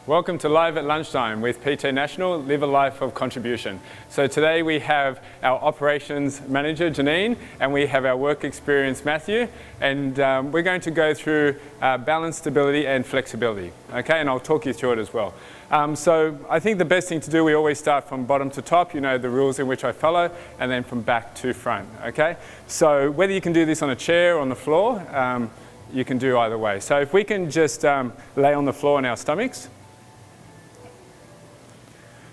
Welcome to Live at Lunchtime with PT National, Live a Life of Contribution. So today we have our operations manager, Janine, and we have our work experience, Matthew, and we're going to go through balance, stability and flexibility, okay? And I'll talk you through it as well. So I think the best thing to do, we always start from bottom to top, you know the rules in which I follow, and then from back to front, okay? So whether you can do this on a chair or on the floor, you can do either way. So if we can just lay on the floor on our stomachs.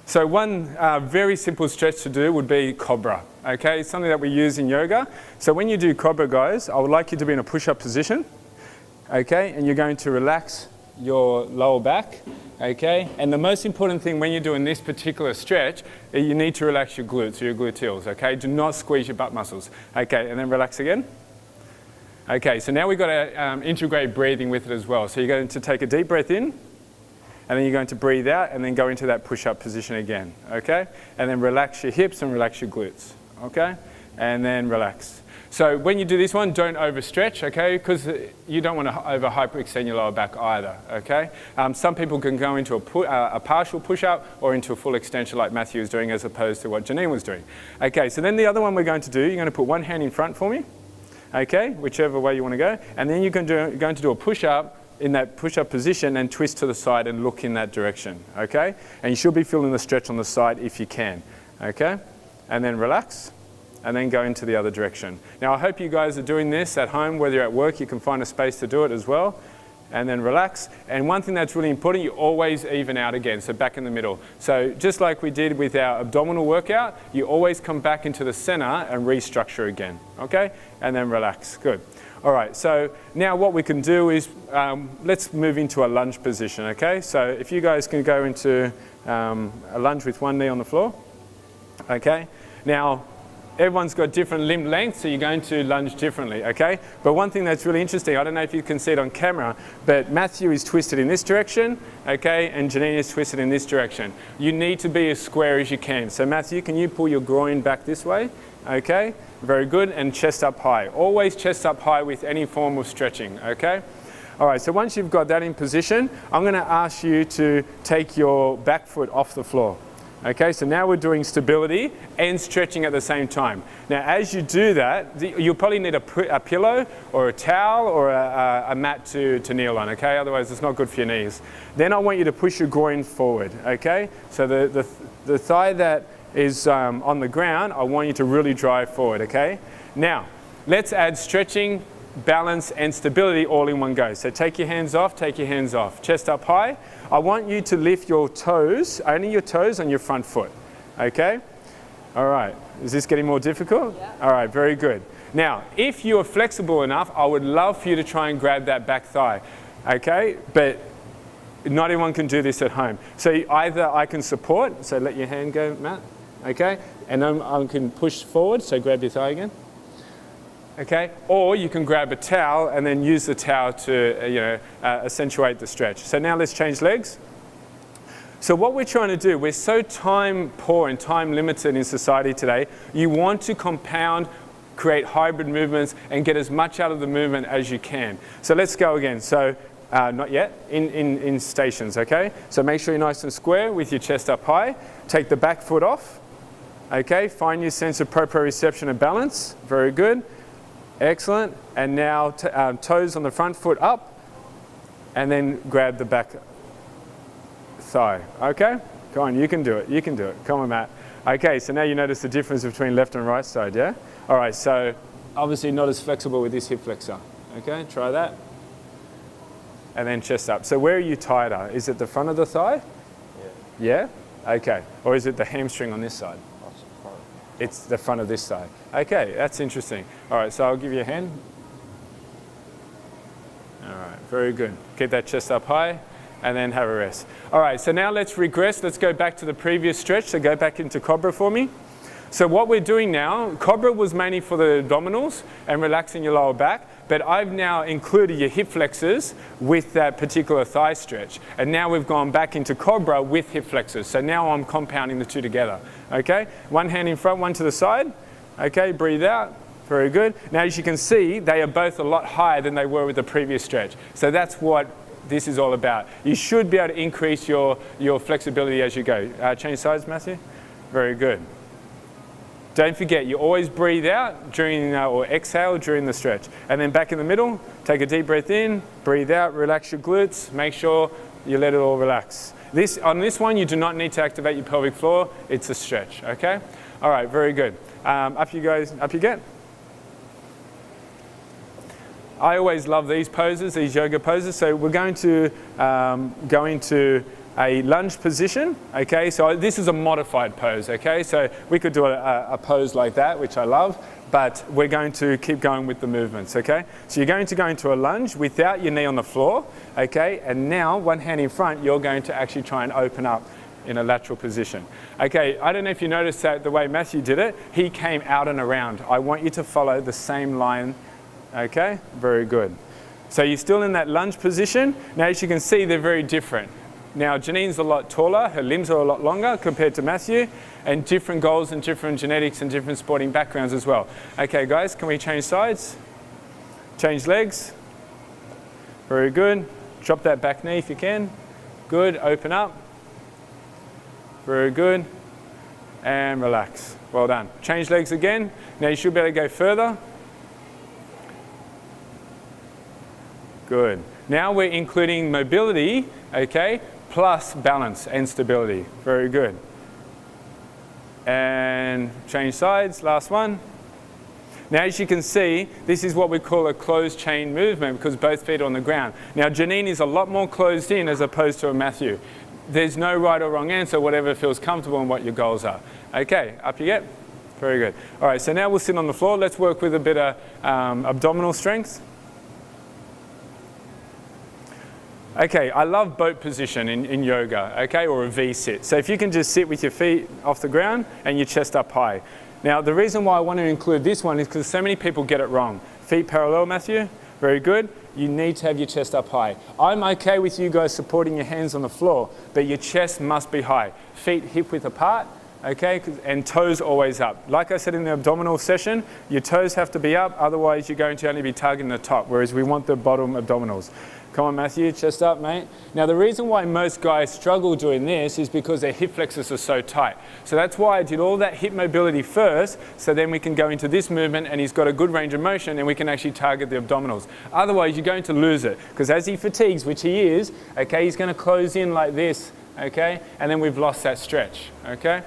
So one very simple stretch to do would be Cobra, okay? It's something that we use in yoga. So when you do Cobra, guys, I would like you to be in a push-up position, okay? And you're going to relax your lower back, okay? And the most important thing when you're doing this particular stretch, you need to relax your glutes or your gluteals, okay? Do not squeeze your butt muscles, okay? And then relax again. Okay, so now we've got to integrate breathing with it as well. So you're going to take a deep breath in, and then you're going to breathe out and then go into that push-up position again, okay? And then relax your hips and relax your glutes, okay? And then relax. So when you do this one, don't overstretch, okay? Because you don't want to over-hyperextend your lower back either, okay? Some people can go into a partial push-up or into a full extension like Matthew was doing as opposed to what Janine was doing. Okay, so then the other one we're going to do, you're going to put one hand in front for me, okay? Whichever way you want to go. And then you're going to do a push-up in that push-up position and twist to the side and look in that direction, okay? And you should be feeling the stretch on the side if you can, okay? And then relax, and then go into the other direction. Now I hope you guys are doing this at home, whether you're at work, you can find a space to do it as well. And then relax. And one thing that's really important, you always even out again, so back in the middle. So just like we did with our abdominal workout, you always come back into the center and restructure again, okay? And then relax, good. All right, so now what we can do is, let's move into a lunge position, okay? So if you guys can go into a lunge with one knee on the floor, okay? Now, everyone's got different limb lengths, so you're going to lunge differently, okay? But one thing that's really interesting, I don't know if you can see it on camera, but Matthew is twisted in this direction, okay? And Janine is twisted in this direction. You need to be as square as you can. So Matthew, can you pull your groin back this way? Okay, very good, and chest up high. Always chest up high with any form of stretching, okay? All right, so once you've got that in position, I'm gonna ask you to take your back foot off the floor. Okay, so now we're doing stability and stretching at the same time. Now, as you do that, you'll probably need a pillow or a towel or a mat to kneel on, okay? Otherwise, it's not good for your knees. Then I want you to push your groin forward, okay? So the thigh that is on the ground, I want you to really drive forward, okay? Now, let's add stretching, balance and stability all in one go. So take your hands off, chest up high. I want you to lift your toes, only your toes on your front foot, okay? All right, is this getting more difficult? Yeah. All right, very good. Now, if you're flexible enough, I would love for you to try and grab that back thigh, okay? But not everyone can do this at home. So either I can support, so let your hand go, Matt, okay? And then I can push forward, so grab your thigh again. Okay, or you can grab a towel and then use the towel to accentuate the stretch. So now let's change legs. So what we're trying to do, we're so time poor and time limited in society today, you want to compound, create hybrid movements and get as much out of the movement as you can. So let's go again. So not yet, in stations, okay? So make sure you're nice and square with your chest up high. Take the back foot off, okay? Find your sense of proprioception and balance, very good. Excellent, and now toes on the front foot up, and then grab the back thigh, okay? Come on, you can do it, come on Matt. Okay, so now you notice the difference between left and right side, yeah? All right, so obviously not as flexible with this hip flexor, okay? Try that. And then chest up. So where are you tighter? Is it the front of the thigh? Yeah. Yeah? Okay, or is it the hamstring on this side? It's the front of this side. Okay, that's interesting. All right, so I'll give you a hand. All right, very good. Keep that chest up high and then have a rest. All right, so now let's regress. Let's go back to the previous stretch. So go back into Cobra for me. So what we're doing now, Cobra was mainly for the abdominals and relaxing your lower back, but I've now included your hip flexors with that particular thigh stretch. And now we've gone back into Cobra with hip flexors. So now I'm compounding the two together, okay? One hand in front, one to the side. Okay, breathe out, very good. Now as you can see, they are both a lot higher than they were with the previous stretch. So that's what this is all about. You should be able to increase your flexibility as you go. Change sides, Matthew. Very good. Don't forget, you always breathe out during, or exhale during the stretch. And then back in the middle, take a deep breath in, breathe out, relax your glutes, make sure you let it all relax. On this one, you do not need to activate your pelvic floor, it's a stretch, okay? All right, very good. Up you get. I always love these poses, these yoga poses. So we're going to go into a lunge position, okay? So this is a modified pose, okay? So we could do a pose like that, which I love, but we're going to keep going with the movements, okay? So you're going to go into a lunge without your knee on the floor, okay? And now, one hand in front, you're going to actually try and open up in a lateral position. Okay, I don't know if you noticed that the way Matthew did it, he came out and around. I want you to follow the same line, okay? Very good. So you're still in that lunge position. Now, as you can see, they're very different. Now, Janine's a lot taller, her limbs are a lot longer compared to Matthew, and different goals and different genetics and different sporting backgrounds as well. Okay, guys, can we change sides? Change legs. Very good. Drop that back knee if you can. Good, open up. Very good. And relax. Well done. Change legs again. Now you should be able to go further. Good. Now we're including mobility, okay, plus balance and stability. Very good. And change sides, last one. Now, as you can see, this is what we call a closed chain movement because both feet are on the ground. Now, Janine is a lot more closed in as opposed to a Matthew. There's no right or wrong answer, whatever feels comfortable and what your goals are. Okay, up you get. Very good. All right, so now we'll sit on the floor. Let's work with a bit of abdominal strength. Okay, I love boat position in yoga, okay, or a V-sit. So if you can just sit with your feet off the ground and your chest up high. Now, the reason why I want to include this one is because so many people get it wrong. Feet parallel, Matthew. Very good. You need to have your chest up high. I'm okay with you guys supporting your hands on the floor, but your chest must be high. Feet hip width apart, okay, and toes always up. Like I said in the abdominal session, your toes have to be up, otherwise you're going to only be targeting the top, whereas we want the bottom abdominals. Come on, Matthew, chest up, mate. Now, the reason why most guys struggle doing this is because their hip flexors are so tight. So that's why I did all that hip mobility first, so then we can go into this movement and he's got a good range of motion and we can actually target the abdominals. Otherwise, you're going to lose it, because as he fatigues, which he is, okay, he's going to close in like this, okay, and then we've lost that stretch, okay?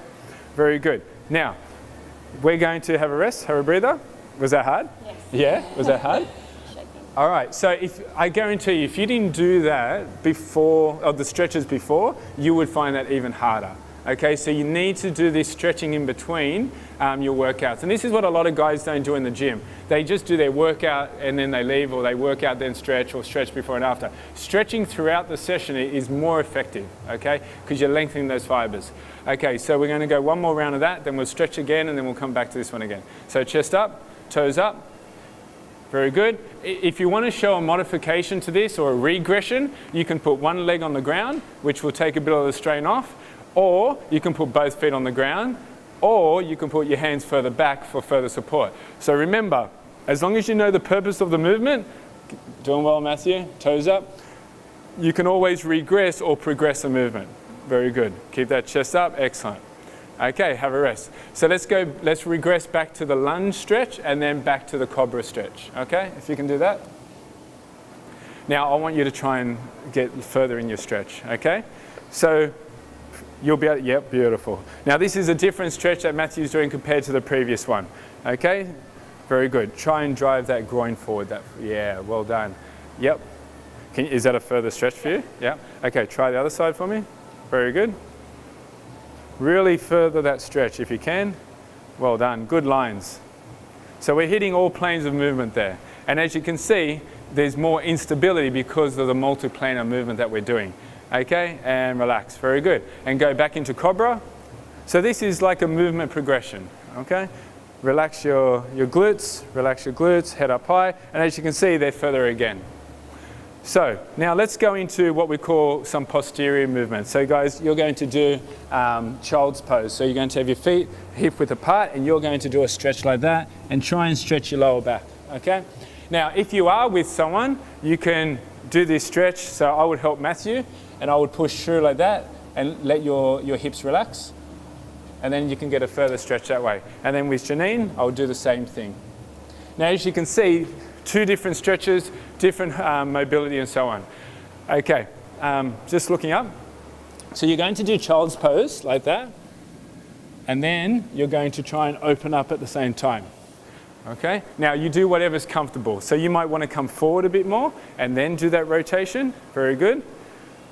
Very good. Now, we're going to have a rest, have a breather. Was that hard? Yes. Yeah, was that hard? All right, so I guarantee you, if you didn't do that before, or the stretches before, you would find that even harder. Okay, so you need to do this stretching in between your workouts. And this is what a lot of guys don't do in the gym. They just do their workout and then they leave, or they work out then stretch, or stretch before and after. Stretching throughout the session is more effective, okay, because you're lengthening those fibers. Okay, so we're going to go one more round of that, then we'll stretch again, and then we'll come back to this one again. So chest up, toes up. Very good. If you want to show a modification to this or a regression, you can put one leg on the ground, which will take a bit of the strain off, or you can put both feet on the ground, or you can put your hands further back for further support. So remember, as long as you know the purpose of the movement, doing well, Matthew, toes up, you can always regress or progress the movement. Very good. Keep that chest up. Excellent. Okay, have a rest. So let's regress back to the lunge stretch and then back to the cobra stretch. Okay, if you can do that. Now I want you to try and get further in your stretch, okay? So you'll be able, yep, beautiful. Now this is a different stretch that Matthew's doing compared to the previous one, okay? Very good. Try and drive that groin forward. Yeah, well done. Yep. Is that a further stretch for you? Yeah. Okay, try the other side for me. Very good. Really further that stretch if you can. Well done, good lines. So we're hitting all planes of movement there. And as you can see, there's more instability because of the multiplanar movement that we're doing. Okay, and relax, very good. And go back into cobra. So this is like a movement progression, okay? Relax your glutes, head up high. And as you can see, they're further again. So now let's go into what we call some posterior movements. So guys, you're going to do child's pose. So you're going to have your feet hip width apart and you're going to do a stretch like that and try and stretch your lower back, okay? Now, if you are with someone, you can do this stretch. So I would help Matthew, and I would push through like that and let your hips relax. And then you can get a further stretch that way. And then with Janine, I'll do the same thing. Now, as you can see, 2 different stretches, different mobility and so on. Okay, just looking up. So you're going to do child's pose like that. And then you're going to try and open up at the same time. Okay, now you do whatever's comfortable. So you might want to come forward a bit more and then do that rotation. Very good.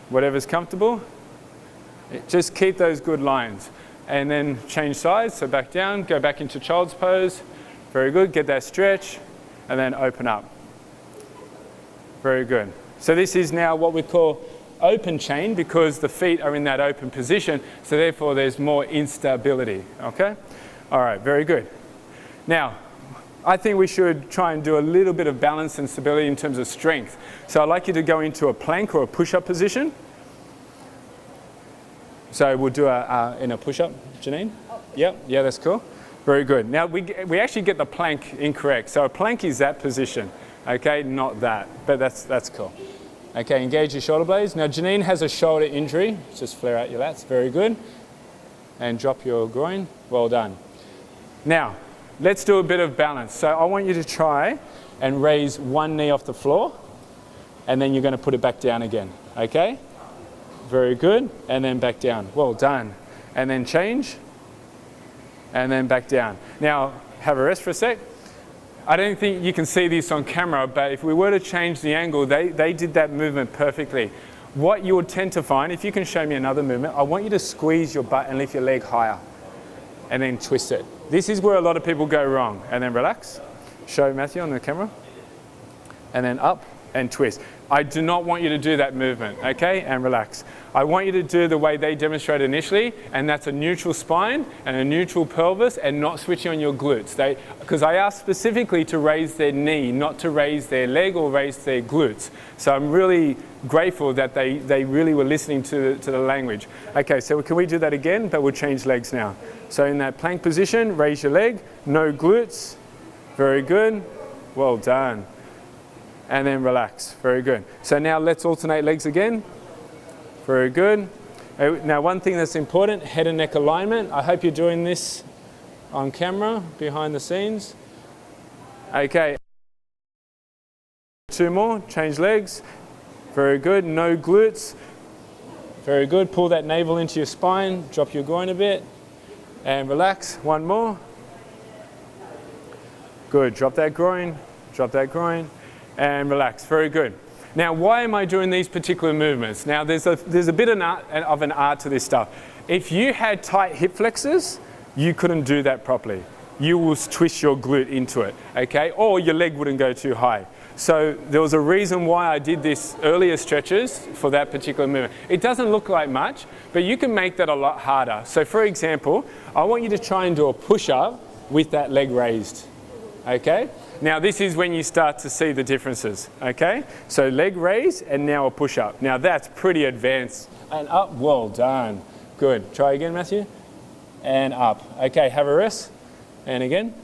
Whatever's comfortable. Just keep those good lines. And then change sides, so back down, go back into child's pose. Very good, get that stretch, and then open up. Very good. So this is now what we call open chain because the feet are in that open position, so therefore there's more instability, okay? All right, very good. Now, I think we should try and do a little bit of balance and stability in terms of strength. So I'd like you to go into a plank or a push-up position. So we'll do in a push-up, Janine? Yep, yeah, that's cool. Very good. Now we actually get the plank incorrect. So a plank is that position, okay, not that, but that's cool. Okay, engage your shoulder blades. Now Janine has a shoulder injury. Just flare out your lats, very good. And drop your groin, well done. Now, let's do a bit of balance. So I want you to try and raise one knee off the floor, and then you're going to put it back down again, okay? Very good, and then back down. Well done. And then change, and then back down. Now, have a rest for a sec. I don't think you can see this on camera, but if we were to change the angle, they did that movement perfectly. What you would tend to find, if you can show me another movement, I want you to squeeze your butt and lift your leg higher, and then twist it. This is where a lot of people go wrong. And then relax. Show Matthew on the camera. And then up and twist. I do not want you to do that movement, okay? And relax. I want you to do the way they demonstrated initially, and that's a neutral spine and a neutral pelvis and not switching on your glutes. Because I asked specifically to raise their knee, not to raise their leg or raise their glutes. So I'm really grateful that they really were listening to the language. Okay, so can we do that again? But we'll change legs now. So in that plank position, raise your leg, no glutes. Very good. Well done. And then relax. Very good. So now let's alternate legs again. Very good. Now one thing that's important, head and neck alignment. I hope you're doing this on camera, behind the scenes. Okay. 2 more, change legs. Very good, no glutes. Very good, pull that navel into your spine, drop your groin a bit, and relax. 1 more. Good, drop that groin, and relax. Very good. Now, why am I doing these particular movements? Now, there's a bit of an art to this stuff. If you had tight hip flexors, you couldn't do that properly. You will twist your glute into it, okay? Or your leg wouldn't go too high. So there was a reason why I did this earlier stretches for that particular movement. It doesn't look like much, but you can make that a lot harder. So for example, I want you to try and do a push-up with that leg raised, okay? Now this is when you start to see the differences, okay? So leg raise and now a push-up. Now that's pretty advanced. And up, well done. Good, try again, Matthew. And up. Okay, have a rest. And again.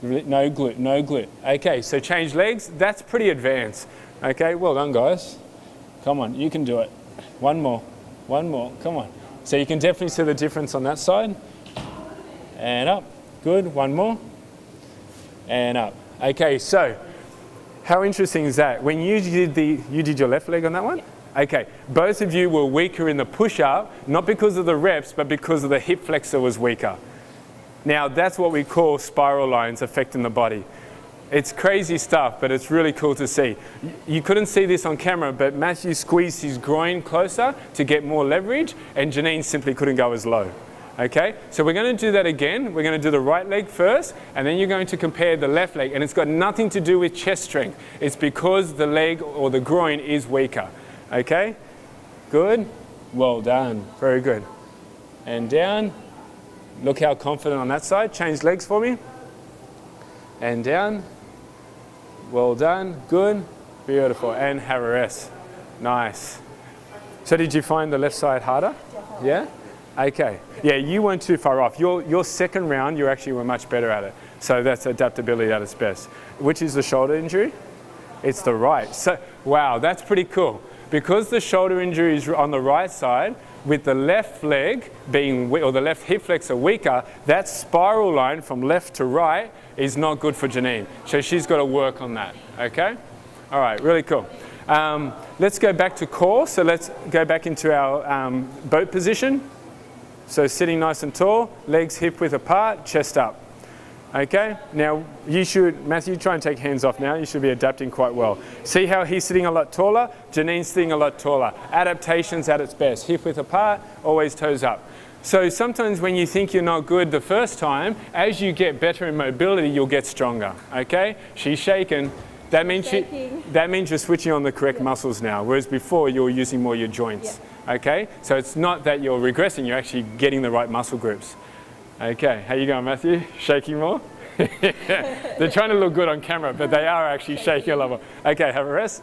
No glute, no glute. Okay, so change legs. That's pretty advanced. Okay, well done, guys. Come on, you can do it. 1 more, 1 more, come on. So you can definitely see the difference on that side. And up, good, 1 more. And up. Okay, so how interesting is that? When you did your left leg on that one? Okay, both of you were weaker in the push-up, not because of the reps, but because of the hip flexor was weaker. Now, that's what we call spiral lines affecting the body. It's crazy stuff, but it's really cool to see. You couldn't see this on camera, but Matthew squeezed his groin closer to get more leverage, and Janine simply couldn't go as low. Okay, so we're going to do that again. We're going to do the right leg first, and then you're going to compare the left leg, and it's got nothing to do with chest strength. It's because the leg or the groin is weaker. Okay, good, well done, very good. And down. Look how confident on that side. Change legs for me. And down. Well done. Good. Beautiful. And have a rest. Nice. So did you find the left side harder? Definitely. Yeah? Okay. Yeah, you weren't too far off. Your second round, you actually were much better at it. So that's adaptability at its best. Which is the shoulder injury? It's the right. So, wow, that's pretty cool. Because the shoulder injury is on the right side, with the left leg being, or the left hip flexor weaker, that spiral line from left to right is not good for Janine. So she's got to work on that, okay? All right, really cool. Let's go back to core. So let's go back into our boat position. So sitting nice and tall, legs hip width apart, chest up. Okay, now you should, Matthew, try and take hands off now. You should be adapting quite well. See how he's sitting a lot taller? Janine's sitting a lot taller. Adaptation's at its best. Hip width apart, always toes up. So sometimes when you think you're not good the first time, as you get better in mobility, you'll get stronger. Okay, she's shaking. That means you're switching on the correct muscles now, whereas before you were using more your joints. Yeah. Okay, so it's not that you're regressing, you're actually getting the right muscle groups. Okay, how you going, Matthew? Shaking more? They're trying to look good on camera, but they are actually shaking a lot more. Okay, have a rest.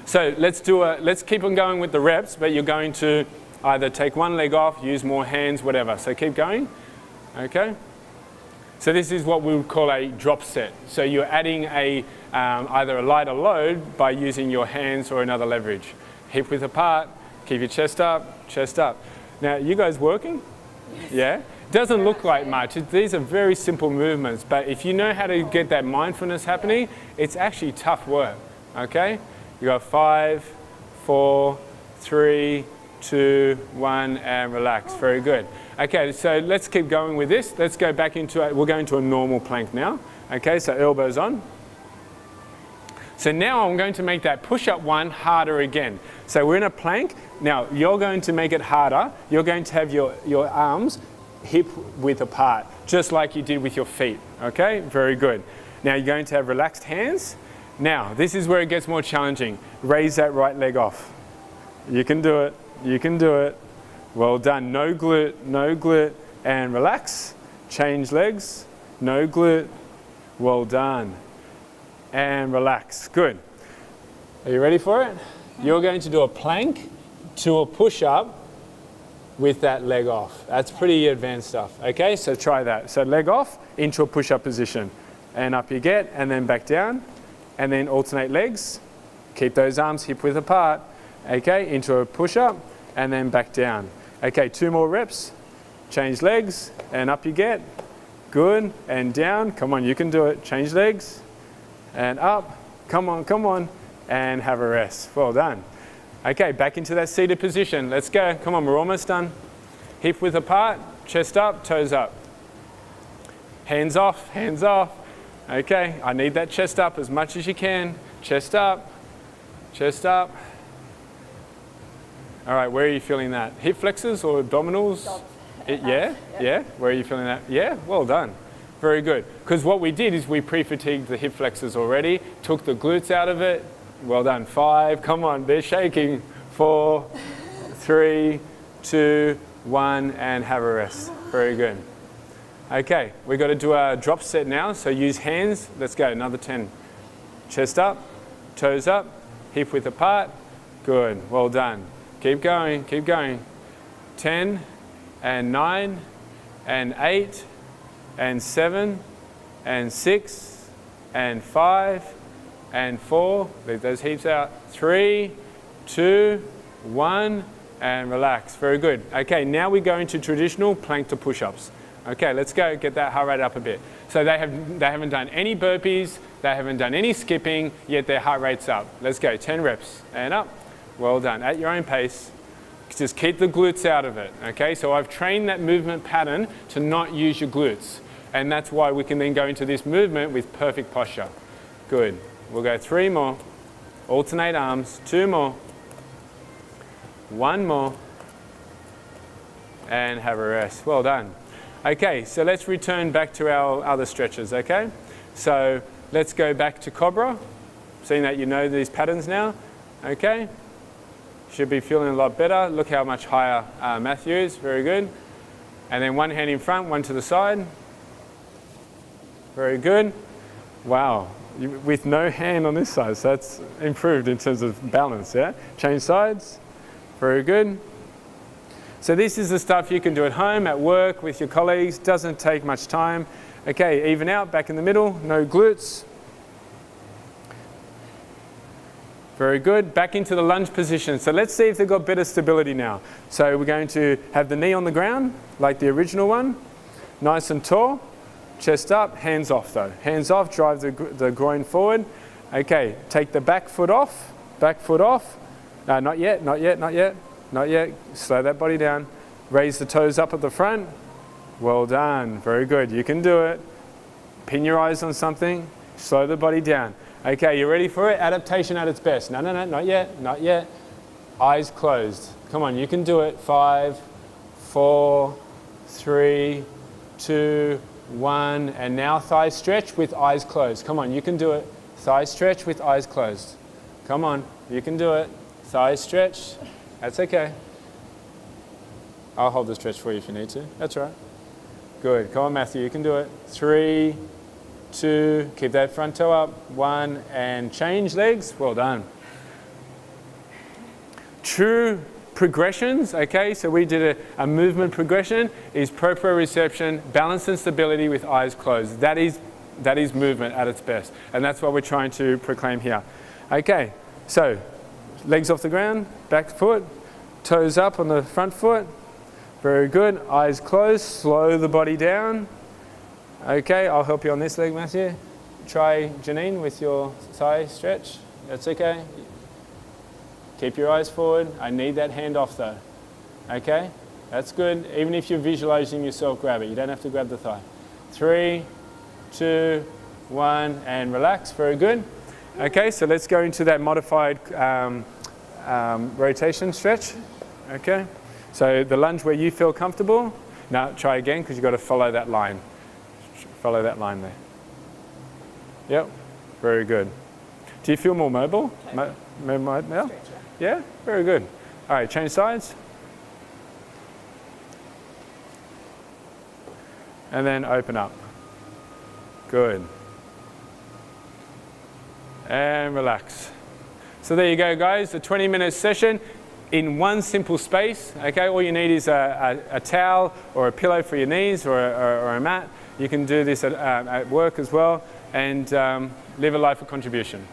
So let's keep on going with the reps, but you're going to either take one leg off, use more hands, whatever. So keep going. Okay. So this is what we would call a drop set. So you're adding either a lighter load by using your hands or another leverage. Hip width apart, keep your chest up, chest up. Now, you guys working? Yes. Yeah? Doesn't look like much. These are very simple movements, but if you know how to get that mindfulness happening, it's actually tough work, okay? You got 5, 4, 3, 2, 1, and relax. Very good. Okay, so let's keep going with this. Let's go back into, we'll go into a normal plank now. Okay, so elbows on. So now I'm going to make that push-up one harder again. So we're in a plank. Now you're going to make it harder. You're going to have your arms hip width apart, just like you did with your feet. Okay, very good. Now you're going to have relaxed hands. Now this is where it gets more challenging. Raise that right leg off. You can do it. You can do it. Well done. No glute, and relax. Change legs. No glute. Well done. And relax. Good. Are you ready for it? You're going to do a plank to a push-up with that leg off. That's pretty advanced stuff. Okay, so try that. So leg off into a push-up position. And up you get, and then back down. And then alternate legs. Keep those arms hip width apart. Okay, into a push-up, and then back down. Okay, 2 more reps. Change legs, and up you get. Good, and down. Come on, you can do it. Change legs, and up. Come on, and have a rest. Well done. Okay, back into that seated position. Let's go. Come on, we're almost done. Hip width apart, chest up, toes up. Hands off, hands off. Okay, I need that chest up as much as you can. Chest up, chest up. All right, where are you feeling that? Hip flexors or abdominals? Yeah? Where are you feeling that? Yeah, well done. Very good. Because what we did is we pre-fatigued the hip flexors already, took the glutes out of it. Well done. 5, come on, they're shaking. 4, 3, 2, 1, and have a rest. Very good. Okay, we've got to do a drop set now, so use hands. Let's go, another 10. Chest up, toes up, hip width apart. Good, well done. Keep going, keep going. 10, and 9, and 8, and 7, and 6, and 5, and 4. Leave those hips out. 3, 2, 1, and relax. Very good. Okay, now we go into traditional plank to push-ups. Okay, let's go get that heart rate up a bit. So they haven't done any burpees, they haven't done any skipping, yet their heart rate's up. Let's go, 10 reps, and up. Well done, at your own pace. Just keep the glutes out of it, okay? So I've trained that movement pattern to not use your glutes. And that's why we can then go into this movement with perfect posture. Good. We'll go 3 more. Alternate arms. 2 more. 1 more. And have a rest. Well done. Okay, so let's return back to our other stretches, okay? So let's go back to Cobra. Seeing that you know these patterns now, okay? Should be feeling a lot better. Look how much higher Matthew is. Very good. And then one hand in front, one to the side. Very good. Wow. With no hand on this side, so that's improved in terms of balance, yeah? Change sides. Very good. So this is the stuff you can do at home, at work, with your colleagues. Doesn't take much time. Okay, even out, back in the middle. No glutes. Very good. Back into the lunge position. So let's see if they've got better stability now. So we're going to have the knee on the ground, like the original one. Nice and tall. Chest up, hands off though. Hands off, drive the groin forward. Okay, take the back foot off. Back foot off. No, not yet, not yet, not yet. Not yet. Slow that body down. Raise the toes up at the front. Well done. Very good. You can do it. Pin your eyes on something. Slow the body down. Okay, you ready for it? Adaptation at its best. No, no, no, not yet, not yet. Eyes closed. Come on, you can do it. 5, 4, 3, 2, 1. And now thigh stretch with eyes closed. Come on, you can do it. Thigh stretch with eyes closed. Come on, you can do it. Thigh stretch. That's okay. I'll hold the stretch for you if you need to. That's right. Good. Come on, Matthew, you can do it. 3, 2, keep that front toe up. 1, and change legs. Well done. True progressions, okay, so we did a movement progression, is proprioception, balance and stability with eyes closed. That is movement at its best, and that's what we're trying to proclaim here. Okay, so legs off the ground, back foot, toes up on the front foot. Very good. Eyes closed. Slow the body down. Okay, I'll help you on this leg, Matthew. Try Janine with your thigh stretch. That's okay. Keep your eyes forward. I need that hand off though. Okay, that's good. Even if you're visualizing yourself grab it, you don't have to grab the thigh. 3, 2, 1, and relax. Very good. Okay, so let's go into that modified rotation stretch. Okay. So the lunge where you feel comfortable. Now try again because you've got to follow that line. Follow that line there. Yep, very good. Do you feel more mobile? Yeah? Yeah, very good. All right, change sides. And then open up. Good. And relax. So there you go, guys, a 20-minute session in one simple space. Okay, all you need is a towel or a pillow for your knees or a mat. You can do this at work as well and live a life of contribution.